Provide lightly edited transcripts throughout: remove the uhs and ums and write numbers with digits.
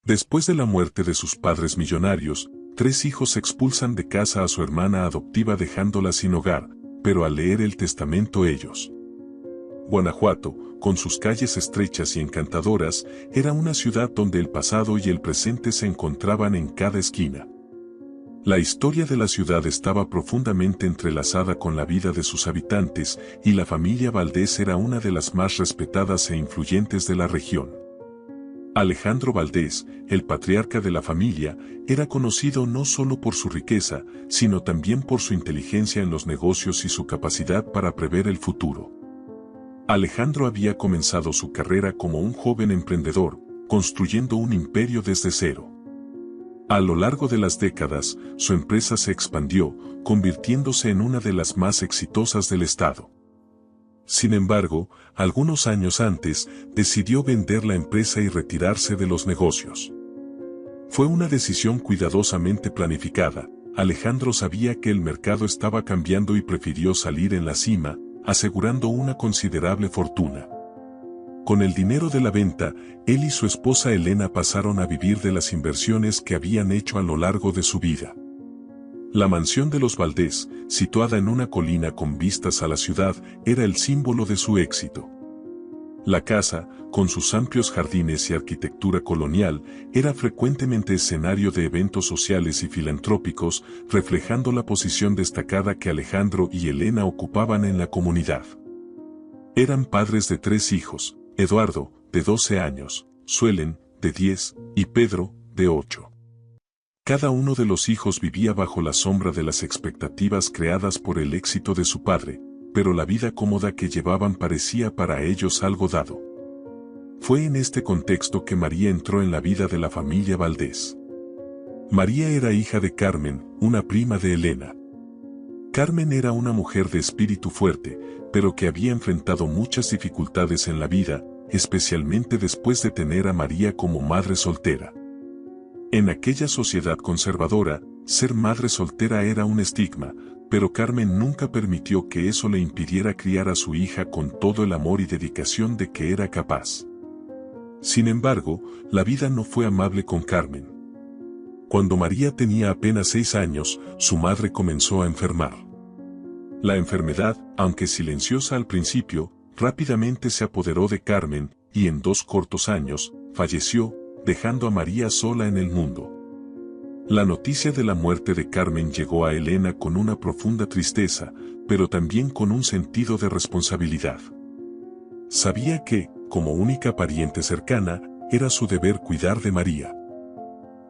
Después de la muerte de sus padres millonarios, 3 hijos expulsan de casa a su hermana adoptiva dejándola sin hogar, pero al leer el testamento ellos. Guanajuato, con sus calles estrechas y encantadoras, era una ciudad donde el pasado y el presente se encontraban en cada esquina. La historia de la ciudad estaba profundamente entrelazada con la vida de sus habitantes, y la familia Valdés era una de las más respetadas e influyentes de la región. Alejandro Valdés, el patriarca de la familia, era conocido no solo por su riqueza, sino también por su inteligencia en los negocios y su capacidad para prever el futuro. Alejandro había comenzado su carrera como un joven emprendedor, construyendo un imperio desde cero. A lo largo de las décadas, su empresa se expandió, convirtiéndose en una de las más exitosas del estado. Sin embargo, algunos años antes, decidió vender la empresa y retirarse de los negocios. Fue una decisión cuidadosamente planificada. Alejandro sabía que el mercado estaba cambiando y prefirió salir en la cima, asegurando una considerable fortuna. Con el dinero de la venta, él y su esposa Elena pasaron a vivir de las inversiones que habían hecho a lo largo de su vida. La mansión de los Valdés, situada en una colina con vistas a la ciudad, era el símbolo de su éxito. La casa, con sus amplios jardines y arquitectura colonial, era frecuentemente escenario de eventos sociales y filantrópicos, reflejando la posición destacada que Alejandro y Elena ocupaban en la comunidad. Eran padres de 3 hijos, Eduardo, de 12 años, Suelen, de 10, y Pedro, de 8. Cada uno de los hijos vivía bajo la sombra de las expectativas creadas por el éxito de su padre, pero la vida cómoda que llevaban parecía para ellos algo dado. Fue en este contexto que María entró en la vida de la familia Valdés. María era hija de Carmen, una prima de Elena. Carmen era una mujer de espíritu fuerte, pero que había enfrentado muchas dificultades en la vida, especialmente después de tener a María como madre soltera. En aquella sociedad conservadora, ser madre soltera era un estigma, pero Carmen nunca permitió que eso le impidiera criar a su hija con todo el amor y dedicación de que era capaz. Sin embargo, la vida no fue amable con Carmen. Cuando María tenía apenas 6 años, su madre comenzó a enfermar. La enfermedad, aunque silenciosa al principio, rápidamente se apoderó de Carmen, y en 2 cortos años, falleció, dejando a María sola en el mundo. La noticia de la muerte de Carmen llegó a Elena con una profunda tristeza, pero también con un sentido de responsabilidad. Sabía que, como única pariente cercana, era su deber cuidar de María.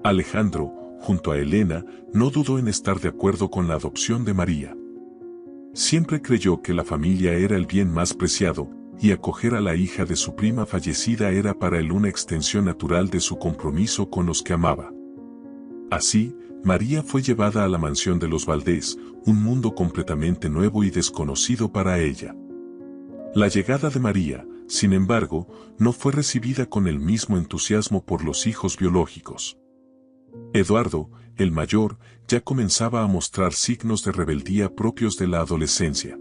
Alejandro, junto a Elena, no dudó en estar de acuerdo con la adopción de María. Siempre creyó que la familia era el bien más preciado, y acoger a la hija de su prima fallecida era para él una extensión natural de su compromiso con los que amaba. Así, María fue llevada a la mansión de los Valdés, un mundo completamente nuevo y desconocido para ella. La llegada de María, sin embargo, no fue recibida con el mismo entusiasmo por los hijos biológicos. Eduardo, el mayor, ya comenzaba a mostrar signos de rebeldía propios de la adolescencia.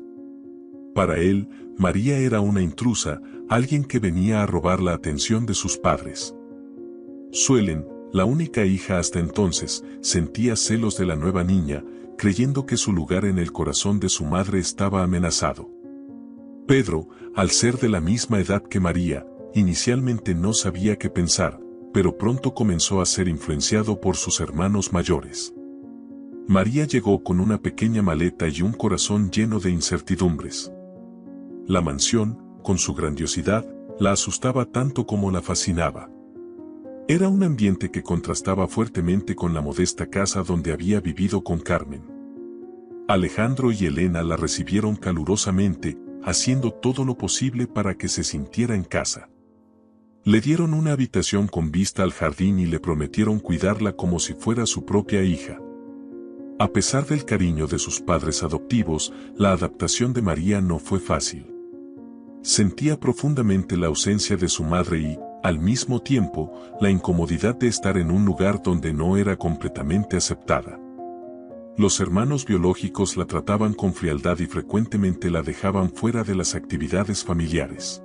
Para él, María era una intrusa, alguien que venía a robar la atención de sus padres. Suelen, la única hija hasta entonces, sentía celos de la nueva niña, creyendo que su lugar en el corazón de su madre estaba amenazado. Pedro, al ser de la misma edad que María, inicialmente no sabía qué pensar, pero pronto comenzó a ser influenciado por sus hermanos mayores. María llegó con una pequeña maleta y un corazón lleno de incertidumbres. La mansión, con su grandiosidad, la asustaba tanto como la fascinaba. Era un ambiente que contrastaba fuertemente con la modesta casa donde había vivido con Carmen. Alejandro y Elena la recibieron calurosamente, haciendo todo lo posible para que se sintiera en casa. Le dieron una habitación con vista al jardín y le prometieron cuidarla como si fuera su propia hija. A pesar del cariño de sus padres adoptivos, la adaptación de María no fue fácil. Sentía profundamente la ausencia de su madre y, al mismo tiempo, la incomodidad de estar en un lugar donde no era completamente aceptada. Los hermanos biológicos la trataban con frialdad y frecuentemente la dejaban fuera de las actividades familiares.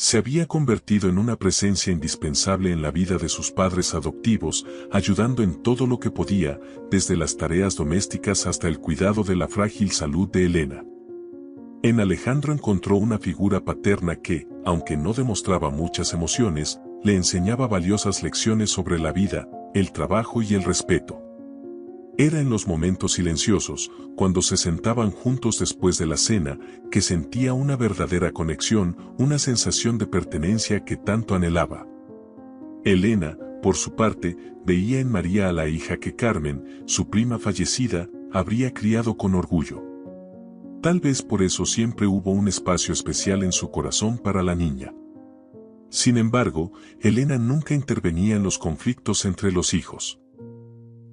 Se había convertido en una presencia indispensable en la vida de sus padres adoptivos, ayudando en todo lo que podía, desde las tareas domésticas hasta el cuidado de la frágil salud de Elena. En Alejandro encontró una figura paterna que, aunque no demostraba muchas emociones, le enseñaba valiosas lecciones sobre la vida, el trabajo y el respeto. Era en los momentos silenciosos, cuando se sentaban juntos después de la cena, que sentía una verdadera conexión, una sensación de pertenencia que tanto anhelaba. Elena, por su parte, veía en María a la hija que Carmen, su prima fallecida, habría criado con orgullo. Tal vez por eso siempre hubo un espacio especial en su corazón para la niña. Sin embargo, Elena nunca intervenía en los conflictos entre los hijos.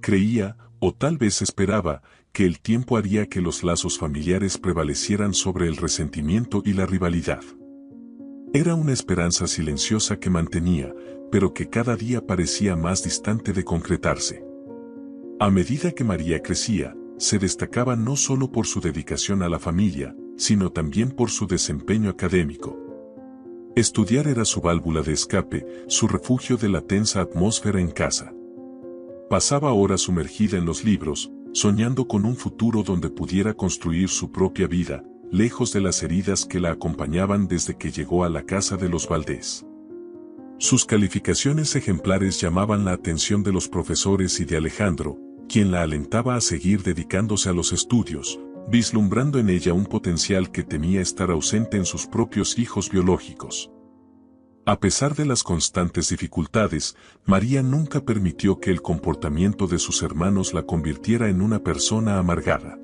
Creía, o tal vez esperaba, que el tiempo haría que los lazos familiares prevalecieran sobre el resentimiento y la rivalidad. Era una esperanza silenciosa que mantenía, pero que cada día parecía más distante de concretarse. A medida que María crecía, se destacaba no solo por su dedicación a la familia, sino también por su desempeño académico. Estudiar era su válvula de escape, su refugio de la tensa atmósfera en casa. Pasaba horas sumergida en los libros, soñando con un futuro donde pudiera construir su propia vida, lejos de las heridas que la acompañaban desde que llegó a la casa de los Valdés. Sus calificaciones ejemplares llamaban la atención de los profesores y de Alejandro, quien la alentaba a seguir dedicándose a los estudios, vislumbrando en ella un potencial que temía estar ausente en sus propios hijos biológicos. A pesar de las constantes dificultades, María nunca permitió que el comportamiento de sus hermanos la convirtiera en una persona amargada.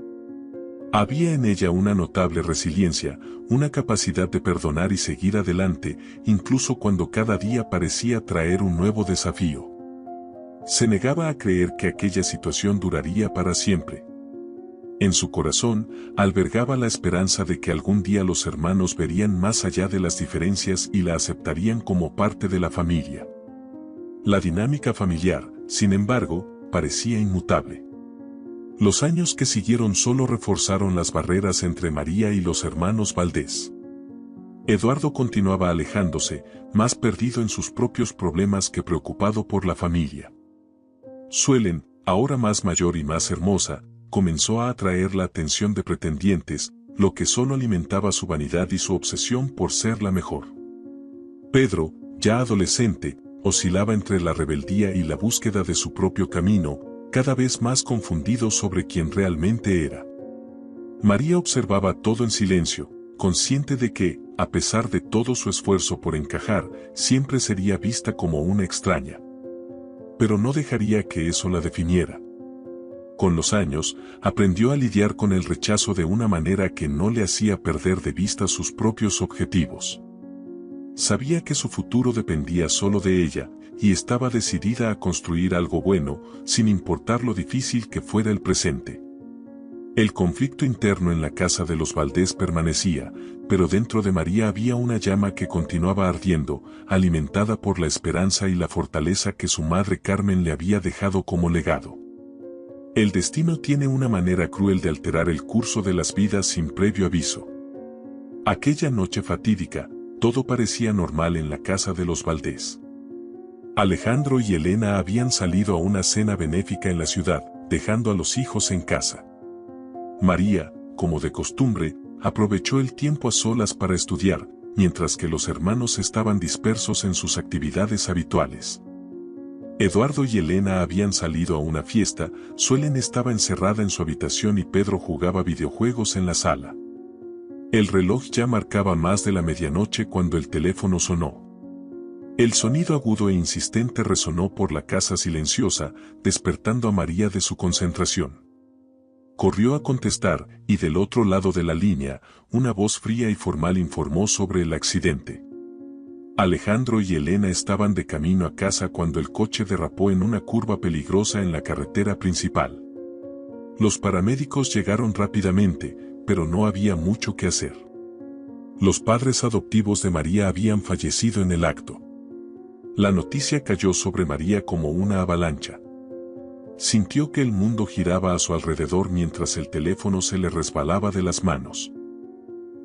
Había en ella una notable resiliencia, una capacidad de perdonar y seguir adelante, incluso cuando cada día parecía traer un nuevo desafío. Se negaba a creer que aquella situación duraría para siempre. En su corazón, albergaba la esperanza de que algún día los hermanos verían más allá de las diferencias y la aceptarían como parte de la familia. La dinámica familiar, sin embargo, parecía inmutable. Los años que siguieron solo reforzaron las barreras entre María y los hermanos Valdés. Eduardo continuaba alejándose, más perdido en sus propios problemas que preocupado por la familia. Suelen, ahora más mayor y más hermosa, comenzó a atraer la atención de pretendientes, lo que solo alimentaba su vanidad y su obsesión por ser la mejor. Pedro, ya adolescente, oscilaba entre la rebeldía y la búsqueda de su propio camino, cada vez más confundido sobre quién realmente era. María observaba todo en silencio, consciente de que, a pesar de todo su esfuerzo por encajar, siempre sería vista como una extraña. Pero no dejaría que eso la definiera. Con los años, aprendió a lidiar con el rechazo de una manera que no le hacía perder de vista sus propios objetivos. Sabía que su futuro dependía solo de ella, y estaba decidida a construir algo bueno, sin importar lo difícil que fuera el presente. El conflicto interno en la casa de los Valdés permanecía, pero dentro de María había una llama que continuaba ardiendo, alimentada por la esperanza y la fortaleza que su madre Carmen le había dejado como legado. El destino tiene una manera cruel de alterar el curso de las vidas sin previo aviso. Aquella noche fatídica, todo parecía normal en la casa de los Valdés. Alejandro y Elena habían salido a una cena benéfica en la ciudad, dejando a los hijos en casa. María, como de costumbre, aprovechó el tiempo a solas para estudiar, mientras que los hermanos estaban dispersos en sus actividades habituales. Eduardo y Elena habían salido a una fiesta, Suelen estaba encerrada en su habitación y Pedro jugaba videojuegos en la sala. El reloj ya marcaba más de la medianoche cuando el teléfono sonó. El sonido agudo e insistente resonó por la casa silenciosa, despertando a María de su concentración. Corrió a contestar, y del otro lado de la línea, una voz fría y formal informó sobre el accidente. Alejandro y Elena estaban de camino a casa cuando el coche derrapó en una curva peligrosa en la carretera principal. Los paramédicos llegaron rápidamente, pero no había mucho que hacer. Los padres adoptivos de María habían fallecido en el acto. La noticia cayó sobre María como una avalancha. Sintió que el mundo giraba a su alrededor mientras el teléfono se le resbalaba de las manos.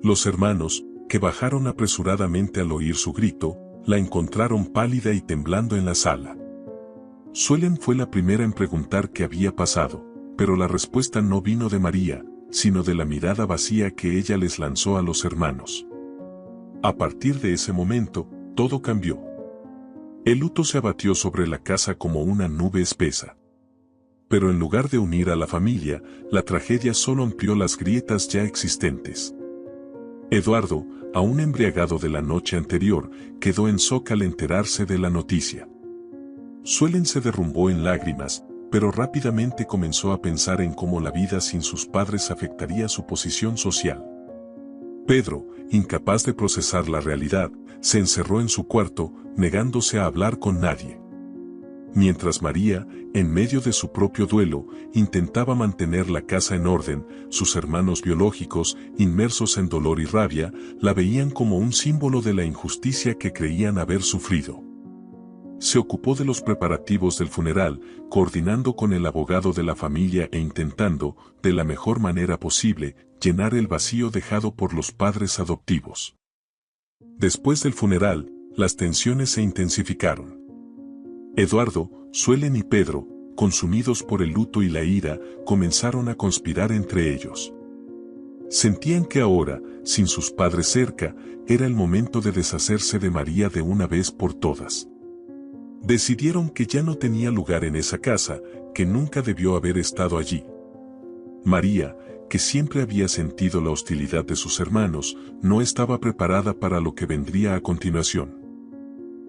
Los hermanos, que bajaron apresuradamente al oír su grito, la encontraron pálida y temblando en la sala. Suelen fue la primera en preguntar qué había pasado, pero la respuesta no vino de María, sino de la mirada vacía que ella les lanzó a los hermanos. A partir de ese momento, todo cambió. El luto se abatió sobre la casa como una nube espesa. Pero en lugar de unir a la familia, la tragedia solo amplió las grietas ya existentes. Eduardo, aún embriagado de la noche anterior, quedó en shock al enterarse de la noticia. Suelen se derrumbó en lágrimas, pero rápidamente comenzó a pensar en cómo la vida sin sus padres afectaría su posición social. Pedro, incapaz de procesar la realidad, se encerró en su cuarto, negándose a hablar con nadie. Mientras María, en medio de su propio duelo, intentaba mantener la casa en orden, sus hermanos biológicos, inmersos en dolor y rabia, la veían como un símbolo de la injusticia que creían haber sufrido. Se ocupó de los preparativos del funeral, coordinando con el abogado de la familia e intentando, de la mejor manera posible, llenar el vacío dejado por los padres adoptivos. Después del funeral, las tensiones se intensificaron. Eduardo, Suelen y Pedro, consumidos por el luto y la ira, comenzaron a conspirar entre ellos. Sentían que ahora, sin sus padres cerca, era el momento de deshacerse de María de una vez por todas. Decidieron que ya no tenía lugar en esa casa, que nunca debió haber estado allí. María, que siempre había sentido la hostilidad de sus hermanos, no estaba preparada para lo que vendría a continuación.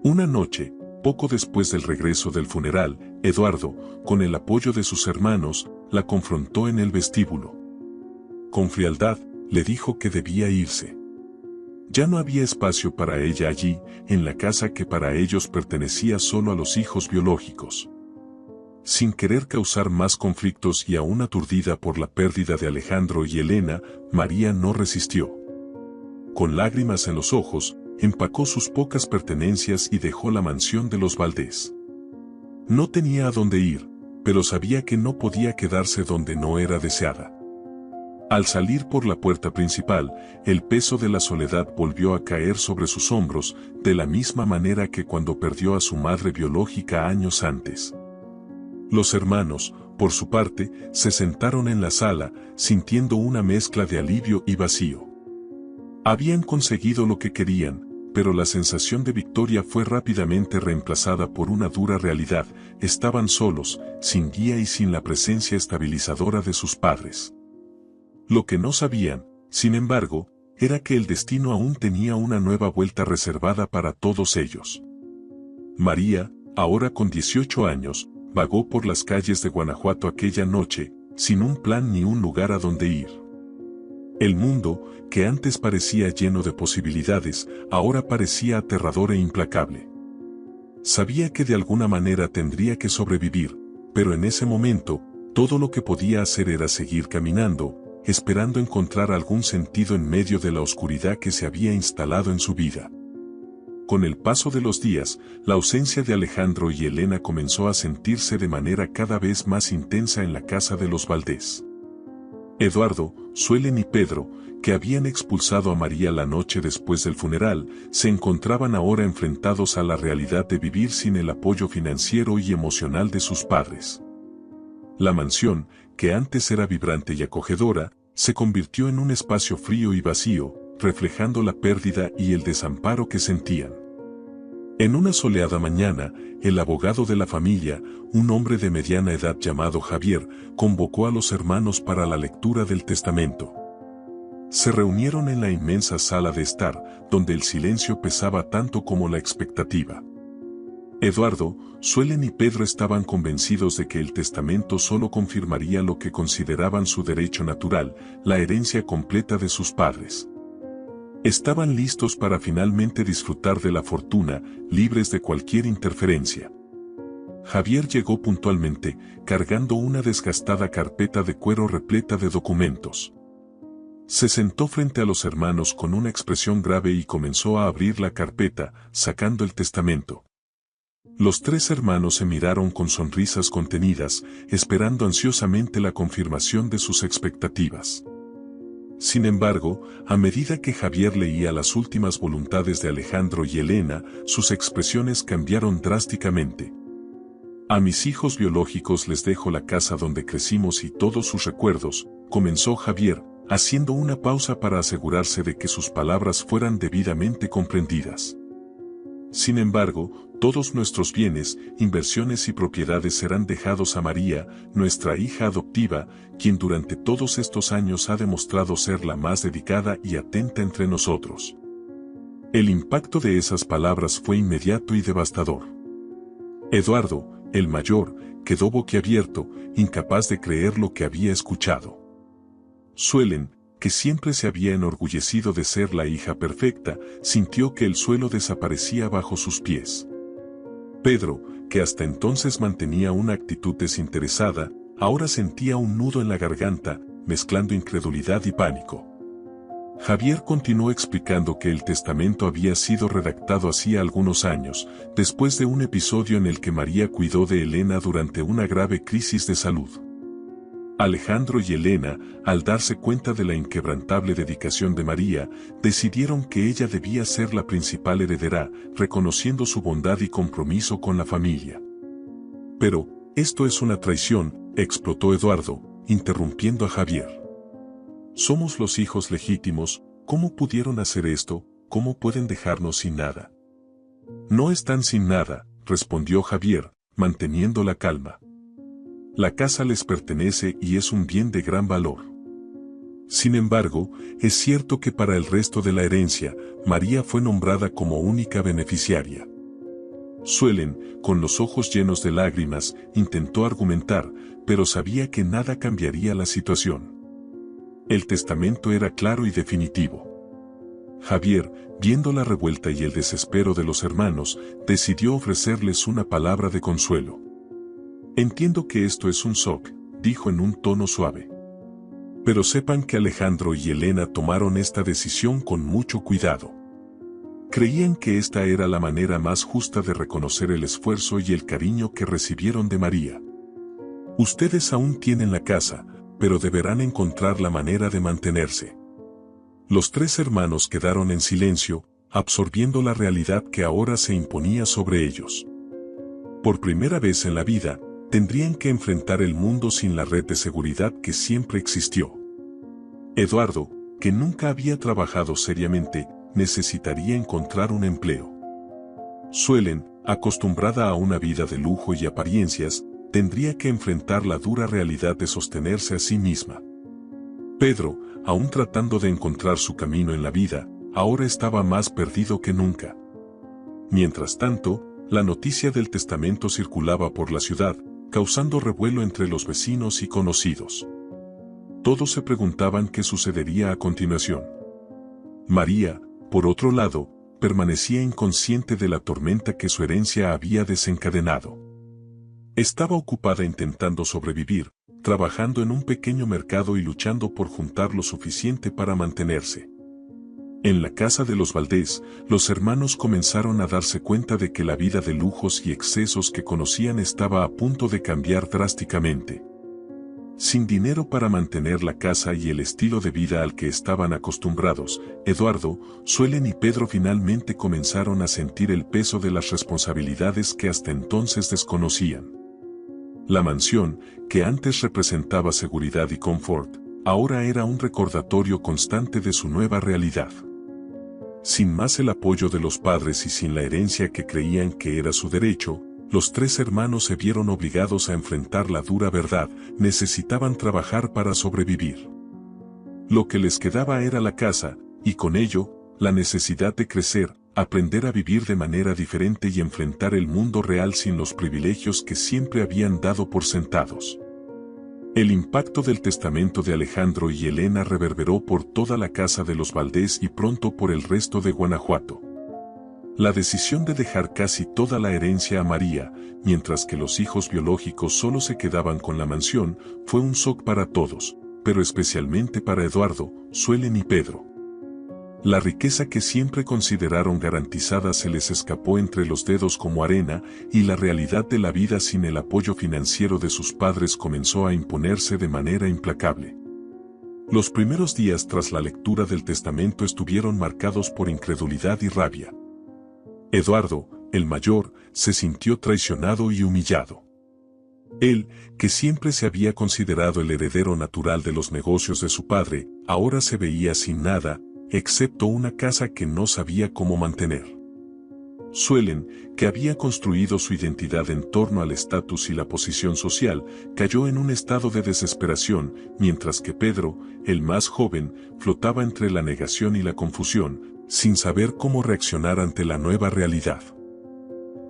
Una noche, poco después del regreso del funeral, Eduardo, con el apoyo de sus hermanos, la confrontó en el vestíbulo. Con frialdad, le dijo que debía irse. Ya no había espacio para ella allí, en la casa que para ellos pertenecía solo a los hijos biológicos. Sin querer causar más conflictos y aún aturdida por la pérdida de Alejandro y Elena, María no resistió. Con lágrimas en los ojos, empacó sus pocas pertenencias y dejó la mansión de los Valdés. No tenía a dónde ir, pero sabía que no podía quedarse donde no era deseada. Al salir por la puerta principal, el peso de la soledad volvió a caer sobre sus hombros, de la misma manera que cuando perdió a su madre biológica años antes. Los hermanos, por su parte, se sentaron en la sala, sintiendo una mezcla de alivio y vacío. Habían conseguido lo que querían, pero la sensación de victoria fue rápidamente reemplazada por una dura realidad: estaban solos, sin guía y sin la presencia estabilizadora de sus padres. Lo que no sabían, sin embargo, era que el destino aún tenía una nueva vuelta reservada para todos ellos. María, ahora con 18 años, vagó por las calles de Guanajuato aquella noche, sin un plan ni un lugar a donde ir. El mundo, que antes parecía lleno de posibilidades, ahora parecía aterrador e implacable. Sabía que de alguna manera tendría que sobrevivir, pero en ese momento, todo lo que podía hacer era seguir caminando, esperando encontrar algún sentido en medio de la oscuridad que se había instalado en su vida. Con el paso de los días, la ausencia de Alejandro y Elena comenzó a sentirse de manera cada vez más intensa en la casa de los Valdés. Eduardo, Suelen y Pedro, que habían expulsado a María la noche después del funeral, se encontraban ahora enfrentados a la realidad de vivir sin el apoyo financiero y emocional de sus padres. La mansión, que antes era vibrante y acogedora, se convirtió en un espacio frío y vacío, reflejando la pérdida y el desamparo que sentían. En una soleada mañana, el abogado de la familia, un hombre de mediana edad llamado Javier, convocó a los hermanos para la lectura del testamento. Se reunieron en la inmensa sala de estar, donde el silencio pesaba tanto como la expectativa. Eduardo, Suelen y Pedro estaban convencidos de que el testamento solo confirmaría lo que consideraban su derecho natural, la herencia completa de sus padres. Estaban listos para finalmente disfrutar de la fortuna, libres de cualquier interferencia. Javier llegó puntualmente, cargando una desgastada carpeta de cuero repleta de documentos. Se sentó frente a los hermanos con una expresión grave y comenzó a abrir la carpeta, sacando el testamento. Los tres hermanos se miraron con sonrisas contenidas, esperando ansiosamente la confirmación de sus expectativas. Sin embargo, a medida que Javier leía las últimas voluntades de Alejandro y Elena, sus expresiones cambiaron drásticamente. A mis hijos biológicos les dejo la casa donde crecimos y todos sus recuerdos, comenzó Javier, haciendo una pausa para asegurarse de que sus palabras fueran debidamente comprendidas. Sin embargo, todos nuestros bienes, inversiones y propiedades serán dejados a María, nuestra hija adoptiva, quien durante todos estos años ha demostrado ser la más dedicada y atenta entre nosotros. El impacto de esas palabras fue inmediato y devastador. Eduardo, el mayor, quedó boquiabierto, incapaz de creer lo que había escuchado. Suelen, que siempre se había enorgullecido de ser la hija perfecta, sintió que el suelo desaparecía bajo sus pies. Pedro, que hasta entonces mantenía una actitud desinteresada, ahora sentía un nudo en la garganta, mezclando incredulidad y pánico. Javier continuó explicando que el testamento había sido redactado hacía algunos años, después de un episodio en el que María cuidó de Elena durante una grave crisis de salud. Alejandro y Elena, al darse cuenta de la inquebrantable dedicación de María, decidieron que ella debía ser la principal heredera, reconociendo su bondad y compromiso con la familia. Pero, esto es una traición, explotó Eduardo, interrumpiendo a Javier. Somos los hijos legítimos, ¿cómo pudieron hacer esto? ¿Cómo pueden dejarnos sin nada? No están sin nada, respondió Javier, manteniendo la calma. La casa les pertenece y es un bien de gran valor. Sin embargo, es cierto que para el resto de la herencia, María fue nombrada como única beneficiaria. Suelen, con los ojos llenos de lágrimas, intentó argumentar, pero sabía que nada cambiaría la situación. El testamento era claro y definitivo. Javier, viendo la revuelta y el desespero de los hermanos, decidió ofrecerles una palabra de consuelo. Entiendo que esto es un shock, dijo en un tono suave. Pero sepan que Alejandro y Elena tomaron esta decisión con mucho cuidado. Creían que esta era la manera más justa de reconocer el esfuerzo y el cariño que recibieron de María. Ustedes aún tienen la casa, pero deberán encontrar la manera de mantenerse. Los tres hermanos quedaron en silencio, absorbiendo la realidad que ahora se imponía sobre ellos. Por primera vez en la vida, tendrían que enfrentar el mundo sin la red de seguridad que siempre existió. Eduardo, que nunca había trabajado seriamente, necesitaría encontrar un empleo. Suelen, acostumbrada a una vida de lujo y apariencias, tendría que enfrentar la dura realidad de sostenerse a sí misma. Pedro, aún tratando de encontrar su camino en la vida, ahora estaba más perdido que nunca. Mientras tanto, la noticia del testamento circulaba por la ciudad, causando revuelo entre los vecinos y conocidos. Todos se preguntaban qué sucedería a continuación. María, por otro lado, permanecía inconsciente de la tormenta que su herencia había desencadenado. Estaba ocupada intentando sobrevivir, trabajando en un pequeño mercado y luchando por juntar lo suficiente para mantenerse. En la casa de los Valdés, los hermanos comenzaron a darse cuenta de que la vida de lujos y excesos que conocían estaba a punto de cambiar drásticamente. Sin dinero para mantener la casa y el estilo de vida al que estaban acostumbrados, Eduardo, Suelen y Pedro finalmente comenzaron a sentir el peso de las responsabilidades que hasta entonces desconocían. La mansión, que antes representaba seguridad y confort, ahora era un recordatorio constante de su nueva realidad. Sin más el apoyo de los padres y sin la herencia que creían que era su derecho, los tres hermanos se vieron obligados a enfrentar la dura verdad, necesitaban trabajar para sobrevivir. Lo que les quedaba era la casa, y con ello, la necesidad de crecer, aprender a vivir de manera diferente y enfrentar el mundo real sin los privilegios que siempre habían dado por sentados. El impacto del testamento de Alejandro y Elena reverberó por toda la casa de los Valdés y pronto por el resto de Guanajuato. La decisión de dejar casi toda la herencia a María, mientras que los hijos biológicos solo se quedaban con la mansión, fue un shock para todos, pero especialmente para Eduardo, Suelen y Pedro. La riqueza que siempre consideraron garantizada se les escapó entre los dedos como arena, y la realidad de la vida sin el apoyo financiero de sus padres comenzó a imponerse de manera implacable. Los primeros días tras la lectura del testamento estuvieron marcados por incredulidad y rabia. Eduardo, el mayor, se sintió traicionado y humillado. Él, que siempre se había considerado el heredero natural de los negocios de su padre, ahora se veía sin nada, excepto una casa que no sabía cómo mantener. Suelen, que había construido su identidad en torno al estatus y la posición social, cayó en un estado de desesperación, mientras que Pedro, el más joven, flotaba entre la negación y la confusión, sin saber cómo reaccionar ante la nueva realidad.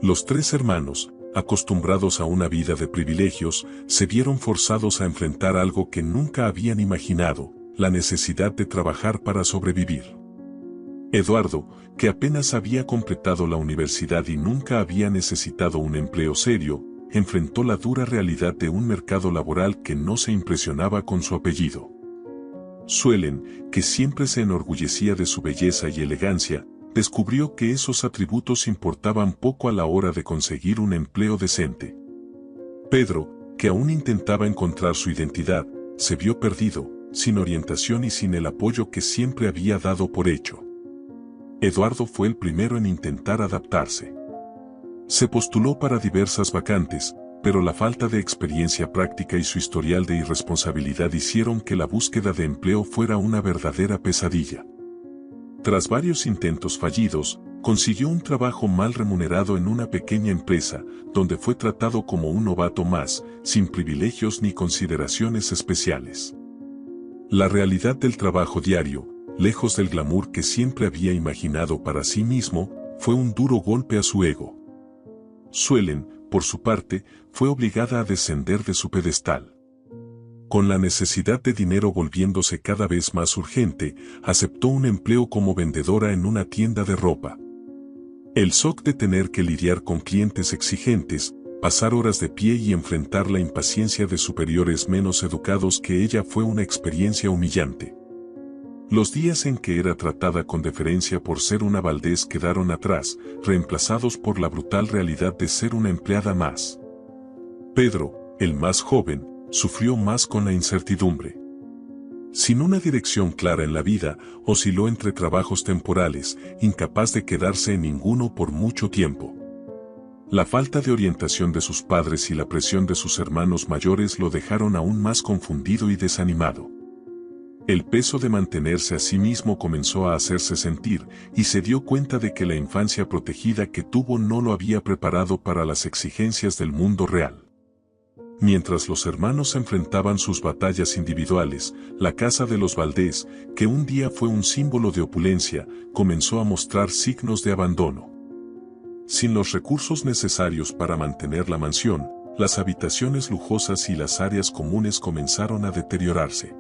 Los tres hermanos, acostumbrados a una vida de privilegios, se vieron forzados a enfrentar algo que nunca habían imaginado, la necesidad de trabajar para sobrevivir. Eduardo, que apenas había completado la universidad y nunca había necesitado un empleo serio, enfrentó la dura realidad de un mercado laboral que no se impresionaba con su apellido. Suelen, que siempre se enorgullecía de su belleza y elegancia, descubrió que esos atributos importaban poco a la hora de conseguir un empleo decente. Pedro, que aún intentaba encontrar su identidad, se vio perdido, sin orientación y sin el apoyo que siempre había dado por hecho. Eduardo fue el primero en intentar adaptarse. Se postuló para diversas vacantes, pero la falta de experiencia práctica y su historial de irresponsabilidad hicieron que la búsqueda de empleo fuera una verdadera pesadilla. Tras varios intentos fallidos, consiguió un trabajo mal remunerado en una pequeña empresa, donde fue tratado como un novato más, sin privilegios ni consideraciones especiales. La realidad del trabajo diario, lejos del glamour que siempre había imaginado para sí mismo, fue un duro golpe a su ego. Suelen, por su parte, fue obligada a descender de su pedestal. Con la necesidad de dinero volviéndose cada vez más urgente, aceptó un empleo como vendedora en una tienda de ropa. El shock de tener que lidiar con clientes exigentes, pasar horas de pie y enfrentar la impaciencia de superiores menos educados que ella fue una experiencia humillante. Los días en que era tratada con deferencia por ser una Valdés quedaron atrás, reemplazados por la brutal realidad de ser una empleada más. Pedro, el más joven, sufrió más con la incertidumbre. Sin una dirección clara en la vida, osciló entre trabajos temporales, incapaz de quedarse en ninguno por mucho tiempo. La falta de orientación de sus padres y la presión de sus hermanos mayores lo dejaron aún más confundido y desanimado. El peso de mantenerse a sí mismo comenzó a hacerse sentir, y se dio cuenta de que la infancia protegida que tuvo no lo había preparado para las exigencias del mundo real. Mientras los hermanos enfrentaban sus batallas individuales, la casa de los Valdés, que un día fue un símbolo de opulencia, comenzó a mostrar signos de abandono. Sin los recursos necesarios para mantener la mansión, las habitaciones lujosas y las áreas comunes comenzaron a deteriorarse.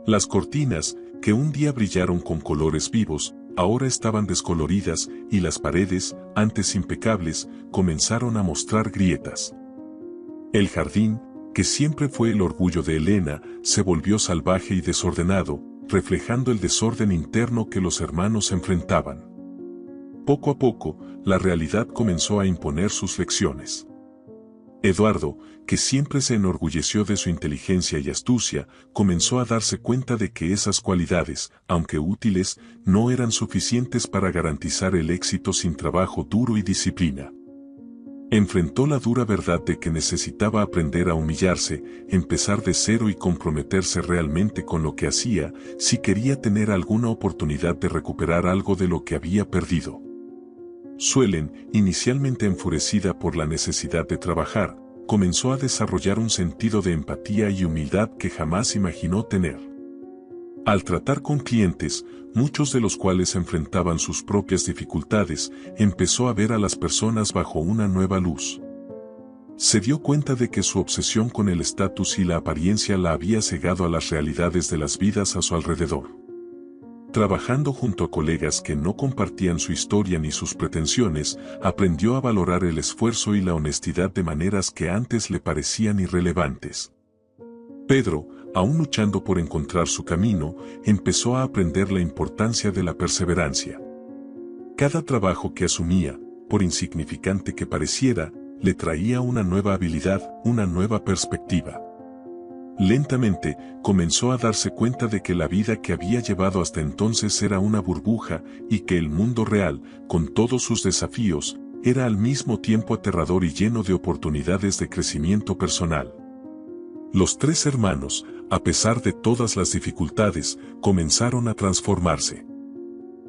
Las cortinas, que un día brillaron con colores vivos, ahora estaban descoloridas y las paredes, antes impecables, comenzaron a mostrar grietas. El jardín, que siempre fue el orgullo de Elena, se volvió salvaje y desordenado, reflejando el desorden interno que los hermanos enfrentaban. Poco a poco, la realidad comenzó a imponer sus lecciones. Eduardo, que siempre se enorgulleció de su inteligencia y astucia, comenzó a darse cuenta de que esas cualidades, aunque útiles, no eran suficientes para garantizar el éxito sin trabajo duro y disciplina. Enfrentó la dura verdad de que necesitaba aprender a humillarse, empezar de cero y comprometerse realmente con lo que hacía, si quería tener alguna oportunidad de recuperar algo de lo que había perdido. Suelen, inicialmente enfurecida por la necesidad de trabajar, comenzó a desarrollar un sentido de empatía y humildad que jamás imaginó tener. Al tratar con clientes, muchos de los cuales enfrentaban sus propias dificultades, empezó a ver a las personas bajo una nueva luz. Se dio cuenta de que su obsesión con el estatus y la apariencia la había cegado a las realidades de las vidas a su alrededor. Trabajando junto a colegas que no compartían su historia ni sus pretensiones, aprendió a valorar el esfuerzo y la honestidad de maneras que antes le parecían irrelevantes. Pedro, aún luchando por encontrar su camino, empezó a aprender la importancia de la perseverancia. Cada trabajo que asumía, por insignificante que pareciera, le traía una nueva habilidad, una nueva perspectiva. Lentamente, comenzó a darse cuenta de que la vida que había llevado hasta entonces era una burbuja y que el mundo real, con todos sus desafíos, era al mismo tiempo aterrador y lleno de oportunidades de crecimiento personal. Los tres hermanos, a pesar de todas las dificultades, comenzaron a transformarse.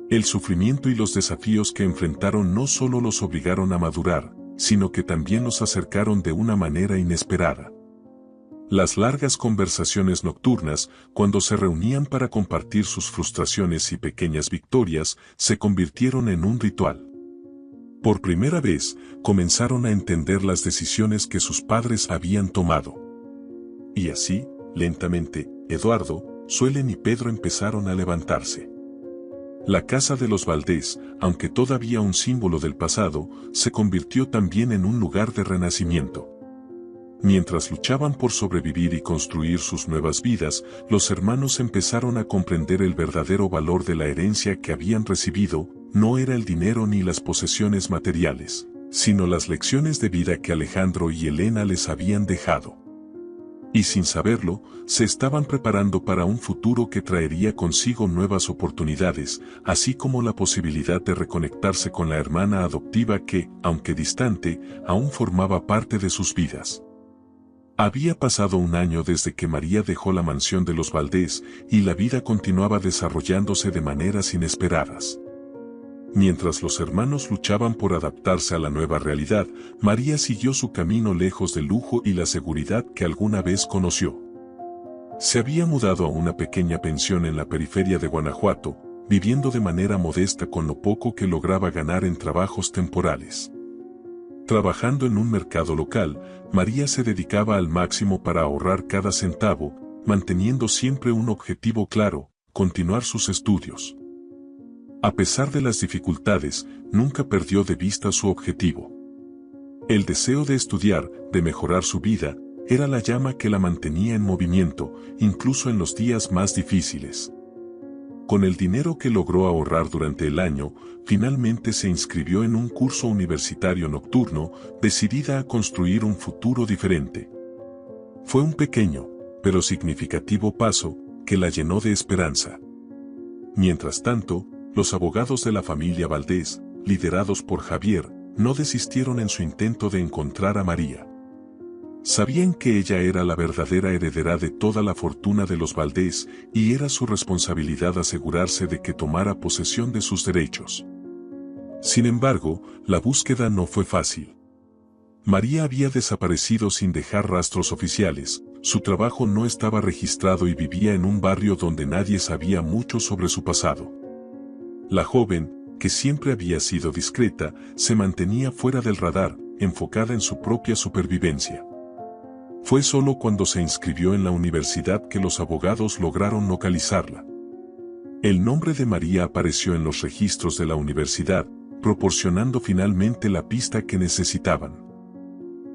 El sufrimiento y los desafíos que enfrentaron no solo los obligaron a madurar, sino que también los acercaron de una manera inesperada. Las largas conversaciones nocturnas, cuando se reunían para compartir sus frustraciones y pequeñas victorias, se convirtieron en un ritual. Por primera vez, comenzaron a entender las decisiones que sus padres habían tomado. Y así, lentamente, Eduardo, Suelen y Pedro empezaron a levantarse. La casa de los Valdés, aunque todavía un símbolo del pasado, se convirtió también en un lugar de renacimiento. Mientras luchaban por sobrevivir y construir sus nuevas vidas, los hermanos empezaron a comprender el verdadero valor de la herencia que habían recibido. No era el dinero ni las posesiones materiales, sino las lecciones de vida que Alejandro y Elena les habían dejado. Y sin saberlo, se estaban preparando para un futuro que traería consigo nuevas oportunidades, así como la posibilidad de reconectarse con la hermana adoptiva que, aunque distante, aún formaba parte de sus vidas. Había pasado un año desde que María dejó la mansión de los Valdés y la vida continuaba desarrollándose de maneras inesperadas. Mientras los hermanos luchaban por adaptarse a la nueva realidad, María siguió su camino lejos del lujo y la seguridad que alguna vez conoció. Se había mudado a una pequeña pensión en la periferia de Guanajuato, viviendo de manera modesta con lo poco que lograba ganar en trabajos temporales. Trabajando en un mercado local, María se dedicaba al máximo para ahorrar cada centavo, manteniendo siempre un objetivo claro: continuar sus estudios. A pesar de las dificultades, nunca perdió de vista su objetivo. El deseo de estudiar, de mejorar su vida, era la llama que la mantenía en movimiento, incluso en los días más difíciles. Con el dinero que logró ahorrar durante el año, finalmente se inscribió en un curso universitario nocturno, decidida a construir un futuro diferente. Fue un pequeño, pero significativo paso, que la llenó de esperanza. Mientras tanto, los abogados de la familia Valdés, liderados por Javier, no desistieron en su intento de encontrar a María. Sabían que ella era la verdadera heredera de toda la fortuna de los Valdés y era su responsabilidad asegurarse de que tomara posesión de sus derechos. Sin embargo, la búsqueda no fue fácil. María había desaparecido sin dejar rastros oficiales, su trabajo no estaba registrado y vivía en un barrio donde nadie sabía mucho sobre su pasado. La joven, que siempre había sido discreta, se mantenía fuera del radar, enfocada en su propia supervivencia. Fue solo cuando se inscribió en la universidad que los abogados lograron localizarla. El nombre de María apareció en los registros de la universidad, proporcionando finalmente la pista que necesitaban.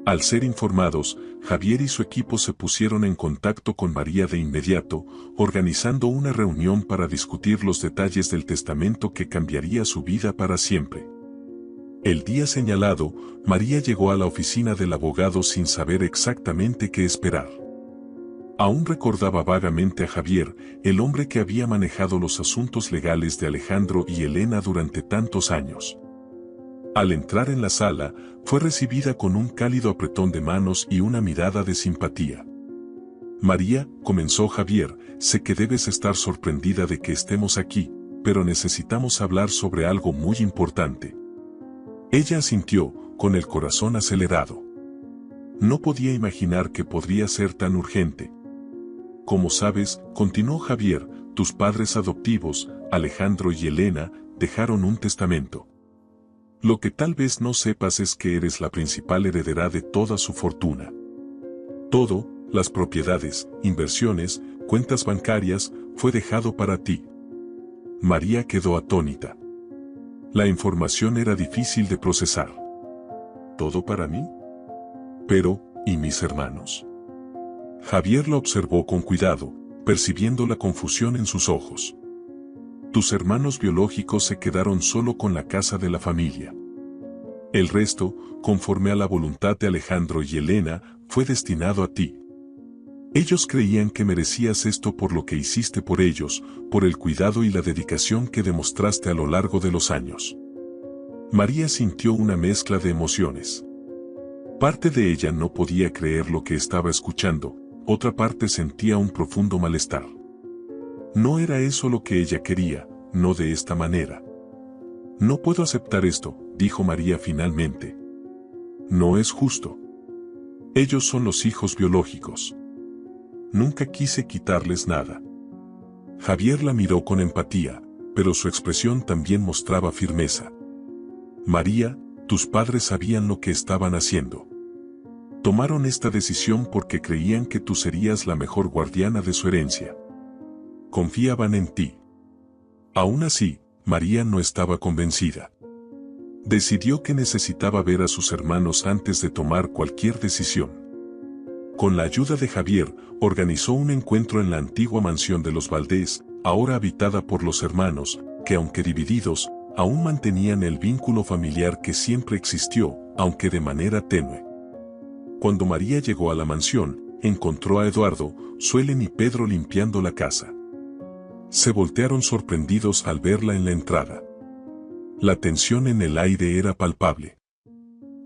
Al ser informados, Javier y su equipo se pusieron en contacto con María de inmediato, organizando una reunión para discutir los detalles del testamento que cambiaría su vida para siempre. El día señalado, María llegó a la oficina del abogado sin saber exactamente qué esperar. Aún recordaba vagamente a Javier, el hombre que había manejado los asuntos legales de Alejandro y Elena durante tantos años. Al entrar en la sala, fue recibida con un cálido apretón de manos y una mirada de simpatía. María, comenzó Javier, sé que debes estar sorprendida de que estemos aquí, pero necesitamos hablar sobre algo muy importante. Ella asintió, con el corazón acelerado. No podía imaginar que podría ser tan urgente. Como sabes, continuó Javier, tus padres adoptivos, Alejandro y Elena, dejaron un testamento. Lo que tal vez no sepas es que eres la principal heredera de toda su fortuna. Todo, las propiedades, inversiones, cuentas bancarias, fue dejado para ti. María quedó atónita. La información era difícil de procesar. ¿Todo para mí? Pero, ¿y mis hermanos? Javier la observó con cuidado, percibiendo la confusión en sus ojos. Tus hermanos biológicos se quedaron solo con la casa de la familia. El resto, conforme a la voluntad de Alejandro y Elena, fue destinado a ti. Ellos creían que merecías esto por lo que hiciste por ellos, por el cuidado y la dedicación que demostraste a lo largo de los años. María sintió una mezcla de emociones. Parte de ella no podía creer lo que estaba escuchando, otra parte sentía un profundo malestar. No era eso lo que ella quería, no de esta manera. No puedo aceptar esto, dijo María finalmente. No es justo. Ellos son los hijos biológicos. Nunca quise quitarles nada. Javier la miró con empatía, pero su expresión también mostraba firmeza. María, tus padres sabían lo que estaban haciendo. Tomaron esta decisión porque creían que tú serías la mejor guardiana de su herencia. Confiaban en ti. Aún así, María no estaba convencida. Decidió que necesitaba ver a sus hermanos antes de tomar cualquier decisión. Con la ayuda de Javier, organizó un encuentro en la antigua mansión de los Valdés, ahora habitada por los hermanos, que aunque divididos, aún mantenían el vínculo familiar que siempre existió, aunque de manera tenue. Cuando María llegó a la mansión, encontró a Eduardo, Suelen y Pedro limpiando la casa. Se voltearon sorprendidos al verla en la entrada. La tensión en el aire era palpable.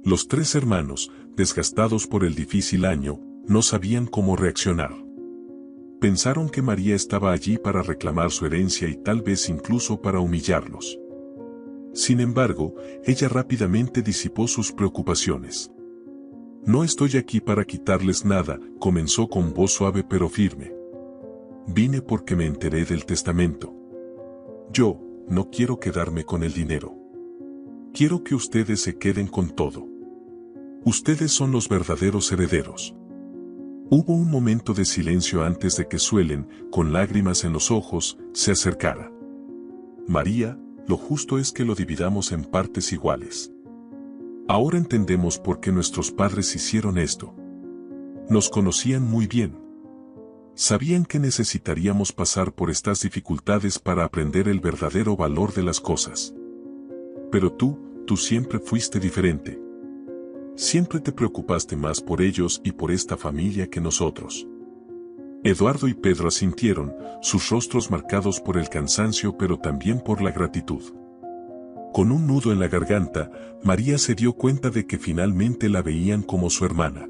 Los tres hermanos, desgastados por el difícil año, no sabían cómo reaccionar. Pensaron que María estaba allí para reclamar su herencia y tal vez incluso para humillarlos. Sin embargo, ella rápidamente disipó sus preocupaciones. No estoy aquí para quitarles nada, comenzó con voz suave pero firme. Vine porque me enteré del testamento. Yo, no quiero quedarme con el dinero. Quiero que ustedes se queden con todo. Ustedes son los verdaderos herederos. Hubo un momento de silencio antes de que Suelen, con lágrimas en los ojos, se acercara. María, lo justo es que lo dividamos en partes iguales. Ahora entendemos por qué nuestros padres hicieron esto. Nos conocían muy bien. Sabían que necesitaríamos pasar por estas dificultades para aprender el verdadero valor de las cosas. Pero tú siempre fuiste diferente. Siempre te preocupaste más por ellos y por esta familia que nosotros. Eduardo y Pedro asintieron, sus rostros marcados por el cansancio pero también por la gratitud. Con un nudo en la garganta, María se dio cuenta de que finalmente la veían como su hermana.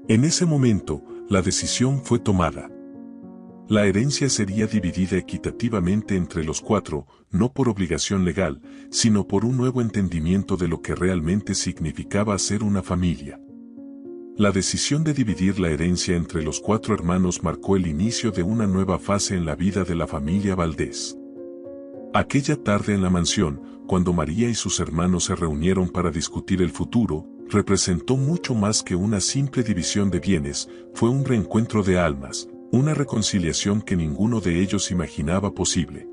En ese momento, la decisión fue tomada. La herencia sería dividida equitativamente entre los cuatro, no por obligación legal, sino por un nuevo entendimiento de lo que realmente significaba ser una familia. La decisión de dividir la herencia entre los cuatro hermanos marcó el inicio de una nueva fase en la vida de la familia Valdés. Aquella tarde en la mansión, cuando María y sus hermanos se reunieron para discutir el futuro, representó mucho más que una simple división de bienes, fue un reencuentro de almas, una reconciliación que ninguno de ellos imaginaba posible.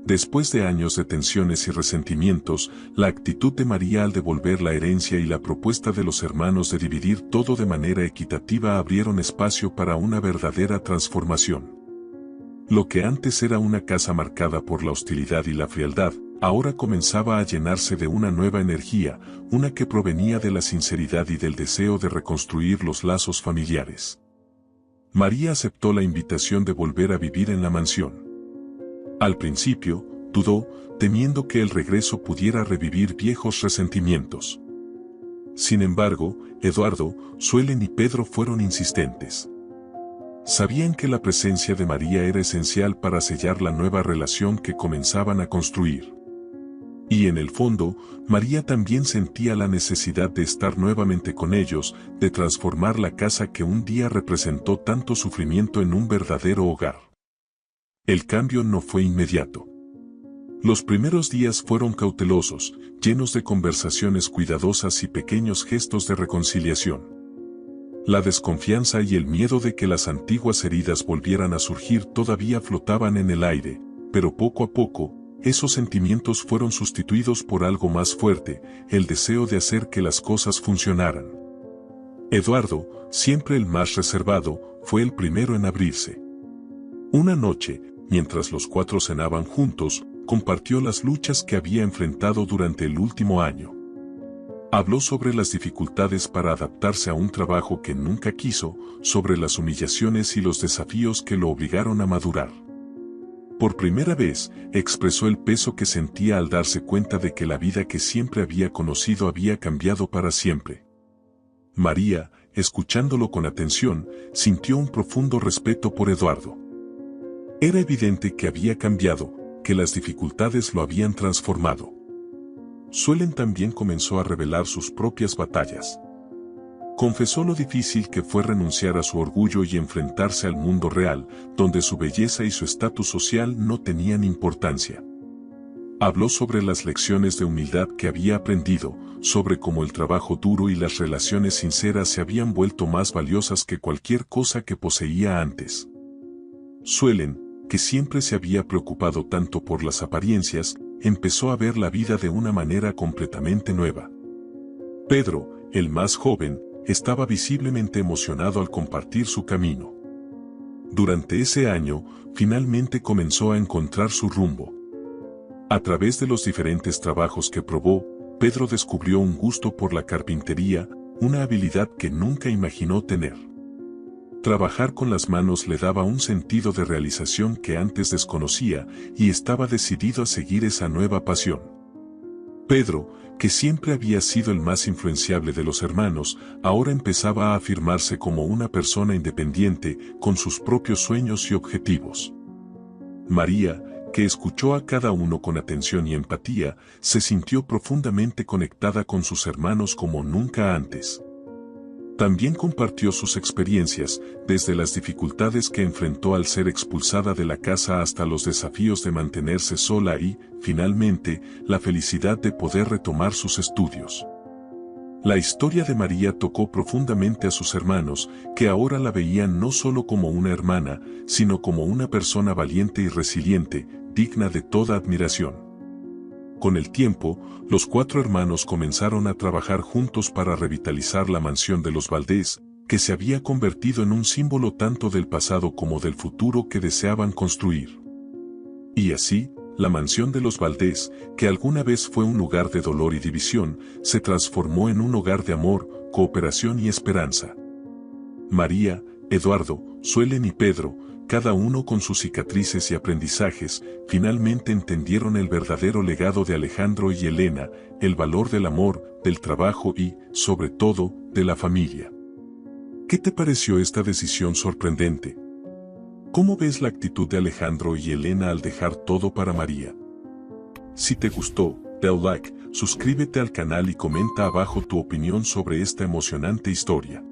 Después de años de tensiones y resentimientos, la actitud de María al devolver la herencia y la propuesta de los hermanos de dividir todo de manera equitativa abrieron espacio para una verdadera transformación. Lo que antes era una casa marcada por la hostilidad y la frialdad, ahora comenzaba a llenarse de una nueva energía, una que provenía de la sinceridad y del deseo de reconstruir los lazos familiares. María aceptó la invitación de volver a vivir en la mansión. Al principio, dudó, temiendo que el regreso pudiera revivir viejos resentimientos. Sin embargo, Eduardo, Suelen y Pedro fueron insistentes. Sabían que la presencia de María era esencial para sellar la nueva relación que comenzaban a construir. Y en el fondo, María también sentía la necesidad de estar nuevamente con ellos, de transformar la casa que un día representó tanto sufrimiento en un verdadero hogar. El cambio no fue inmediato. Los primeros días fueron cautelosos, llenos de conversaciones cuidadosas y pequeños gestos de reconciliación. La desconfianza y el miedo de que las antiguas heridas volvieran a surgir todavía flotaban en el aire, pero poco a poco, esos sentimientos fueron sustituidos por algo más fuerte, el deseo de hacer que las cosas funcionaran. Eduardo, siempre el más reservado, fue el primero en abrirse. Una noche, mientras los cuatro cenaban juntos, compartió las luchas que había enfrentado durante el último año. Habló sobre las dificultades para adaptarse a un trabajo que nunca quiso, sobre las humillaciones y los desafíos que lo obligaron a madurar. Por primera vez, expresó el peso que sentía al darse cuenta de que la vida que siempre había conocido había cambiado para siempre. María, escuchándolo con atención, sintió un profundo respeto por Eduardo. Era evidente que había cambiado, que las dificultades lo habían transformado. Suelen también comenzó a revelar sus propias batallas. Confesó lo difícil que fue renunciar a su orgullo y enfrentarse al mundo real, donde su belleza y su estatus social no tenían importancia. Habló sobre las lecciones de humildad que había aprendido, sobre cómo el trabajo duro y las relaciones sinceras se habían vuelto más valiosas que cualquier cosa que poseía antes. Suelen, que siempre se había preocupado tanto por las apariencias, empezó a ver la vida de una manera completamente nueva. Pedro, el más joven, estaba visiblemente emocionado al compartir su camino. Durante ese año, finalmente comenzó a encontrar su rumbo. A través de los diferentes trabajos que probó, Pedro descubrió un gusto por la carpintería, una habilidad que nunca imaginó tener. Trabajar con las manos le daba un sentido de realización que antes desconocía y estaba decidido a seguir esa nueva pasión. Pedro, que siempre había sido el más influenciable de los hermanos, ahora empezaba a afirmarse como una persona independiente, con sus propios sueños y objetivos. María, que escuchó a cada uno con atención y empatía, se sintió profundamente conectada con sus hermanos como nunca antes. También compartió sus experiencias, desde las dificultades que enfrentó al ser expulsada de la casa hasta los desafíos de mantenerse sola y, finalmente, la felicidad de poder retomar sus estudios. La historia de María tocó profundamente a sus hermanos, que ahora la veían no solo como una hermana, sino como una persona valiente y resiliente, digna de toda admiración. Con el tiempo, los 4 hermanos comenzaron a trabajar juntos para revitalizar la mansión de los Valdés, que se había convertido en un símbolo tanto del pasado como del futuro que deseaban construir. Y así, la mansión de los Valdés, que alguna vez fue un lugar de dolor y división, se transformó en un hogar de amor, cooperación y esperanza. María, Eduardo, Suelen y Pedro, cada uno con sus cicatrices y aprendizajes, finalmente entendieron el verdadero legado de Alejandro y Elena, el valor del amor, del trabajo y, sobre todo, de la familia. ¿Qué te pareció esta decisión sorprendente? ¿Cómo ves la actitud de Alejandro y Elena al dejar todo para María? Si te gustó, da like, suscríbete al canal y comenta abajo tu opinión sobre esta emocionante historia.